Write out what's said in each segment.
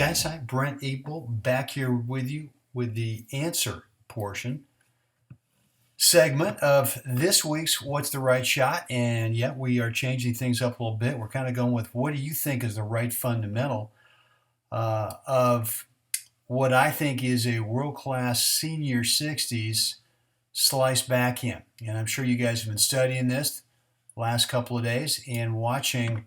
guys, I'm Brent Abel back here with you with the answer portion segment of this week's What's the Right Shot? And yeah, we are changing things up a little bit. We're kind of going with what do you think is the right fundamental of what I think is a world-class senior 60s slice backhand. And I'm sure you guys have been studying this last couple of days and watching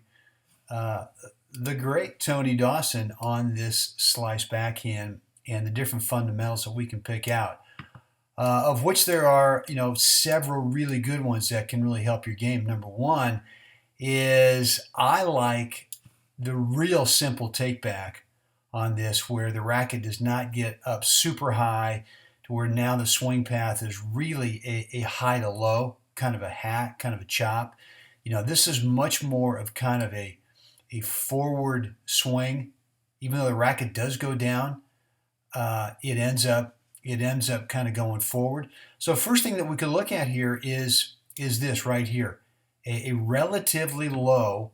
the great Tony Dawson on this slice backhand and the different fundamentals that we can pick out, of which there are, several really good ones that can really help your game. Number one is I like the real simple take back on this, where the racket does not get up super high to where now the swing path is really a high to low, kind of a hat, kind of a chop. This is much more of kind of a forward swing. Even though the racket does go down, it ends up kind of going forward. So first thing that we could look at here is this right here, a relatively low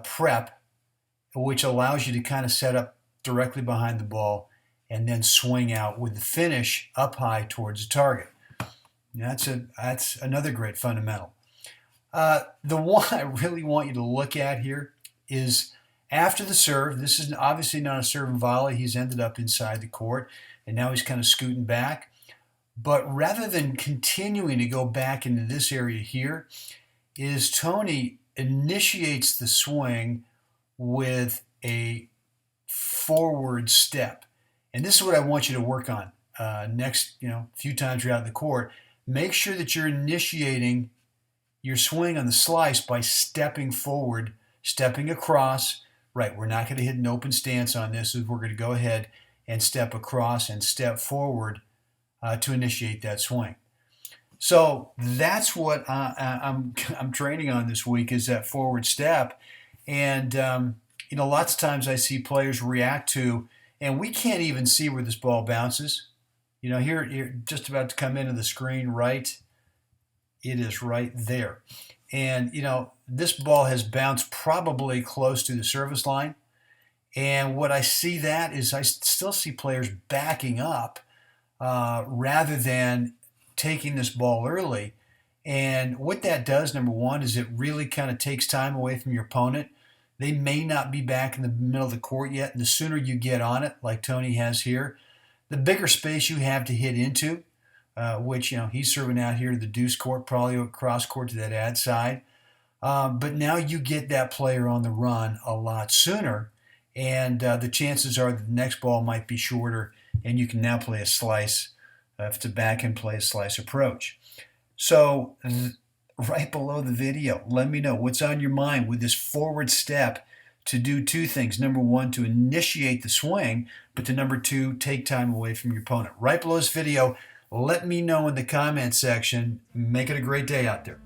prep, which allows you to kind of set up directly behind the ball and then swing out with the finish up high towards the target. That's another great fundamental. The one I really want you to look at here is after the serve. This is obviously not a serve and volley. He's ended up inside the court, and now he's kind of scooting back. But rather than continuing to go back into this area here, is Tony initiates the swing with a forward step. And this is what I want you to work on next, few times you're out in the court. Make sure that you're initiating your swing on the slice by stepping forward, stepping across. Right, we're not going to hit an open stance on this. We're going to go ahead and step across and step forward to initiate that swing. So that's what I'm training on this week, is that forward step. And lots of times I see players react to, and we can't even see where this ball bounces. Here you're just about to come into the screen, right? It is right there. And, this ball has bounced probably close to the service line. And what I see that is I still see players backing up rather than taking this ball early. And what that does, number one, is it really kind of takes time away from your opponent. They may not be back in the middle of the court yet. And the sooner you get on it, like Tony has here, the bigger space you have to hit into, which, he's serving out here to the deuce court, probably across court to that ad side. But now you get that player on the run a lot sooner, and the chances are that the next ball might be shorter, and you can now play a slice. If it's a backhand, play a slice approach. So right below the video, let me know what's on your mind with this forward step to do two things. Number one, to initiate the swing, but to number two, take time away from your opponent. Right below this video, let me know in the comment section. Make it a great day out there.